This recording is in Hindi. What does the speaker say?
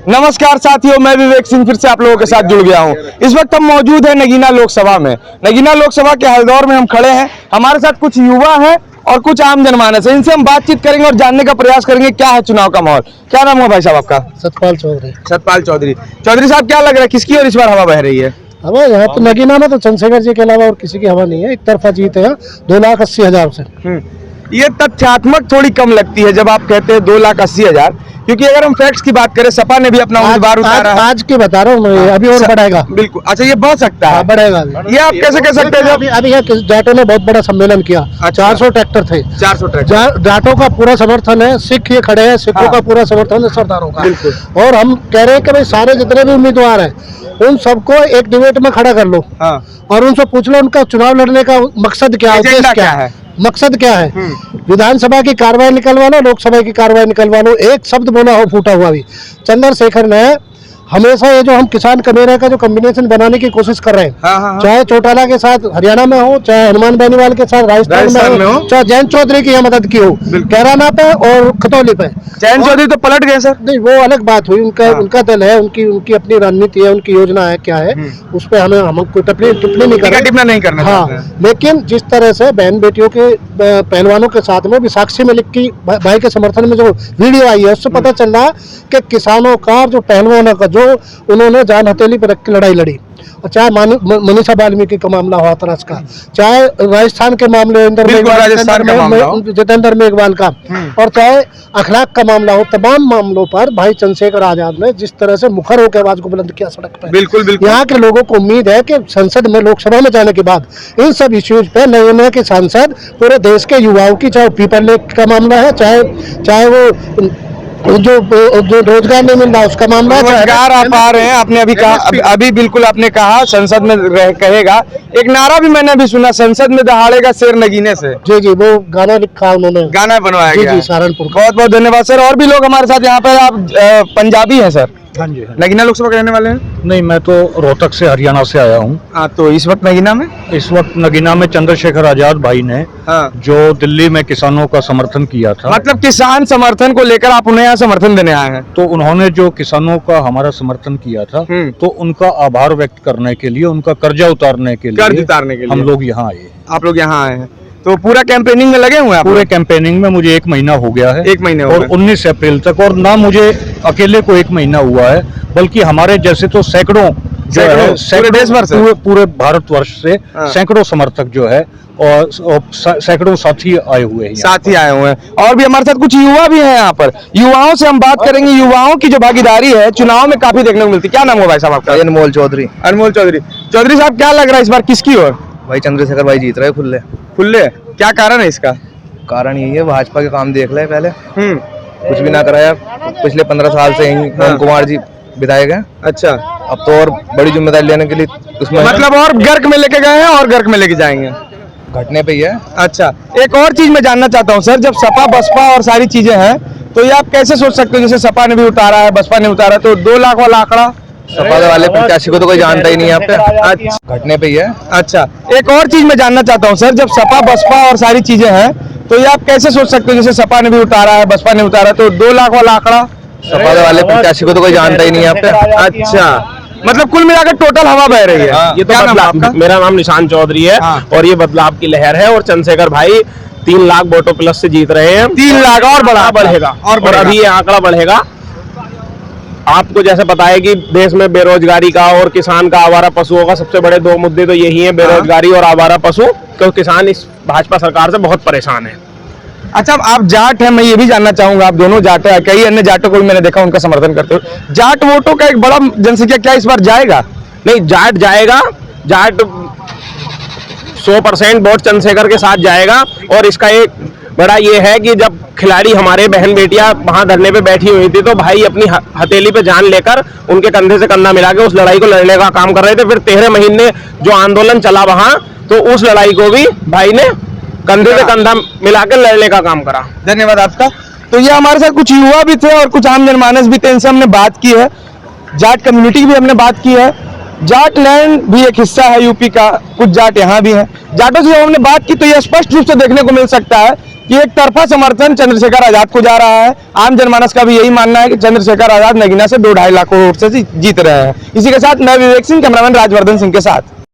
नमस्कार साथियों, मैं विवेक सिंह फिर से आप लोगों के साथ जुड़ गया हूं। इस वक्त हम मौजूद हैं नगीना लोकसभा में। नगीना लोकसभा के हल्दौर में हम खड़े हैं। हमारे साथ कुछ युवा हैं और कुछ आम जनमानस है। इनसे हम बातचीत करेंगे और जानने का प्रयास करेंगे क्या है चुनाव का माहौल। क्या नाम है भाई साहब आपका? सतपाल चौधरी। सतपाल चौधरी। चौधरी साहब, क्या लग रहा है किसकी और इस बार हवा बह रही है? हवा यहाँ तो नगीना में तो चंद्रशेखर जी के अलावा और किसी की हवा नहीं है। एक तरफा जीत है 2,80,000 से। ये तथ्यात्मक थोड़ी कम लगती है जब आप कहते हैं 2,80,000, क्योंकि अगर हम फैक्ट्स की बात करें, सपा ने भी अपना उम्मीदवार उतारा है। आज की बता रहा हूँ, अभी और बढ़ेगा। बिल्कुल। अच्छा, ये बढ़ सकता है? बढ़ेगा। ये आप कैसे कह सकते हैं? अभी जाटो ने बहुत बड़ा सम्मेलन किया। 400 ट्रैक्टर थे। 400 ट्रैक्टर। जाटों का पूरा समर्थन है। सिख ये खड़े हैं, सिखों का पूरा समर्थन है सरदारों का। और हम कह रहे हैं कि भाई सारे जितने भी उम्मीदवार हैं उन सबको एक डिबेट में खड़ा कर लो और उनसे पूछ लो उनका चुनाव लड़ने का मकसद क्या है, उद्देश्य क्या है, मकसद क्या है। विधानसभा की कार्रवाई निकलवा लो, लोकसभा की कार्रवाई निकलवा लो, एक शब्द बोला हो फूटा हुआ भी। चंद्रशेखर ने हमेशा ये जो हम किसान कमेरा का जो कॉम्बिनेशन बनाने की कोशिश कर रहे हैं, चाहे चौटाला के साथ हरियाणा में हो, चाहे हनुमान बेनीवाल के साथ राजस्थान में हो, चाहे जयंत चौधरी की मदद की हो कैराना पे और खतौली पे। जयंत चौधरी तो पलट गए सर। नहीं, वो अलग बात हुई। उनका दल है, उनकी अपनी रणनीति है, उनकी योजना है, क्या है उस पर हम कोई टिप्पणी नहीं करना। हाँ, लेकिन जिस तरह से बहन बेटियों के पहलवानों के साथ में विशाखी मलिक की भाई के समर्थन में जो वीडियो आई है, उससे पता चल रहा है कि किसानों का जो पहलवानों का जो उन्होंने जान हथेली पर रख के लड़ाई लड़ी। और चाहे मनीषा वाल्मीकि का मामला हुआ हाथरस का, चाहे राजस्थान के मामले जितेंद्र मेघवाल का, और चाहे अखलाक का मामला हो, तमाम मामलों पर भाई चंद्रशेखर आजाद ने जिस तरह से मुखर होकर आवाज को बुलंद किया सड़क पर। बिल्कुल। यहाँ के लोगों को उम्मीद है कि संसद में, लोकसभा में जाने के बाद इन सब इश्यूज पे नए नए के सांसद पूरे देश के युवाओं की, चाहे पीपल लेक का मामला है, चाहे वो जो रोजगार नहीं मिल रहा उसका मामला है, रोजगार आप आ रहे हैं। आपने अभी कहा, अभी बिल्कुल आपने कहा संसद में कहेगा। एक नारा भी मैंने अभी सुना, संसद में दहाड़ेगा शेर नगीने से। जी, वो गाना लिखा उन्होंने, गाना बनवाया गया। जी, सहारनपुर। बहुत बहुत धन्यवाद सर। और भी लोग हमारे साथ यहाँ पे। आप पंजाबी हैं सर? हाँ जी। नगीना लोकसभा के रहने वाले हैं? नहीं, मैं तो रोहतक से, हरियाणा से आया हूँ। तो इस वक्त नगीना में? इस वक्त नगीना में चंद्रशेखर आजाद भाई ने जो दिल्ली में किसानों का समर्थन किया था, मतलब किसान समर्थन को लेकर आप उन्हें यहाँ समर्थन देने आए हैं? तो उन्होंने जो किसानों का हमारा समर्थन किया था, तो उनका आभार व्यक्त करने के लिए, उनका कर्जा उतारने के लिए हम लोग यहाँ आए। आप लोग यहाँ आए हैं तो पूरा कैंपेनिंग में लगे हुए हैं? पूरे कैंपेनिंग में मुझे 1 महीना हो गया है। 1 महीने और 19 अप्रैल तक। और ना मुझे अकेले को 1 महीना हुआ है, बल्कि हमारे जैसे तो सैकड़ों जो है पूरे देश भर से, पूरे भारतवर्ष से सैकड़ों समर्थक जो है और सैकड़ों साथी आए हुए हैं। और भी हमारे साथ कुछ युवा भी हैं यहाँ पर। युवाओं से हम बात करेंगे। युवाओं की जो भागीदारी है चुनाव में काफी देखने को मिलती है। क्या नाम है भाई साहब आपका? अनमोल चौधरी। अनमोल चौधरी। चौधरी साहब, क्या लग रहा है इस बार किसकी ओर? भाई चंद्रशेखर भाई जीत रहे खुले। क्या कारण है इसका? कारण यही है, भाजपा के काम देख ले पहले। कुछ भी ना कराया पिछले 15 साल से यही पवन कुमार जी विधायक हैं। अच्छा, अब तो और बड़ी जिम्मेदारी लेने के लिए उसमें, मतलब और गर्क में लेके गए हैं और गर्क में लेके जाएंगे, घटने पे ही है। अच्छा, एक और चीज मैं जानना चाहता हूँ सर, जब सपा बसपा और सारी चीजें हैं तो ये आप कैसे सोच सकते हो, जैसे सपा ने भी उतारा है, बसपा ने उतारा, तो 2 लाख वाला आंकड़ा सपा वाले प्रत्याशी को तो कोई जानता ही नहीं है यहाँ पे। घटने पे ही है। अच्छा, एक और चीज मैं जानना चाहता हूँ सर, जब सपा बसपा और सारी चीजें हैं तो ये आप कैसे सोच सकते हो, जैसे सपा ने भी उतारा है, बसपा ने उतारा, तो 2 लाख वाला आंकड़ा सपा वाले प्रत्याशी को तो कोई जानता ही नहीं है यहाँ पे। अच्छा, मतलब कुल मिलाकर टोटल हवा बह रही है। ये तो बदलाव, मेरा नाम निशान चौधरी है और ये बदलाव की लहर है। और चंद्रशेखर भाई 3 लाख वोटों प्लस से जीत रहे हैं। 3 लाख और बढ़ेगा और अभी ये आंकड़ा बढ़ेगा। आपको जैसे पता है कि देश में बेरोजगारी का और किसान का, आवारा पशुओं का सबसे बड़े 2 मुद्दे तो यही हैं, बेरोजगारी और आवारा पशु। क्योंकि किसान इस भाजपा सरकार से बहुत परेशान है। अच्छा, आप जाट हैं, मैं ये भी जानना चाहूंगा, आप दोनों जाट हैं, कई अन्य जाटों को भी मैंने देखा उनका समर्थन करते हुए। जाट वोटों का एक बड़ा जनसंख्या क्या इस बार जाएगा? नहीं, जाट जाएगा। जाट 100% वोट चंद्रशेखर के साथ जाएगा। और इसका एक बड़ा ये है कि जब खिलाड़ी हमारे बहन बेटियां वहां धरने पे बैठी हुई थी तो भाई अपनी हथेली पे जान लेकर उनके कंधे से कंधा मिला के उस लड़ाई को लड़ने का काम कर रहे थे। फिर 13 महीने जो आंदोलन चला वहां, तो उस लड़ाई को भी भाई ने कंधे से कंधा मिलाकर लड़ने का काम करा। धन्यवाद आपका। तो ये हमारे साथ कुछ युवा भी थे और कुछ आम जनमानस भी थे, इनसे हमने बात की है। जाट कम्युनिटी की भी हमने बात की है। जाट लैंड भी एक हिस्सा है यूपी का, कुछ जाट यहाँ भी हैं। जाटों से जब हमने बात की तो यह स्पष्ट रूप से देखने को मिल सकता है कि एक तरफा समर्थन चंद्रशेखर आजाद को जा रहा है। आम जनमानस का भी यही मानना है कि चंद्रशेखर आजाद नगीना से 2-2.5 लाख वोट से जीत रहे हैं। इसी के साथ मैं विवेक सिंह, कैमरामैन राजवर्धन सिंह के साथ।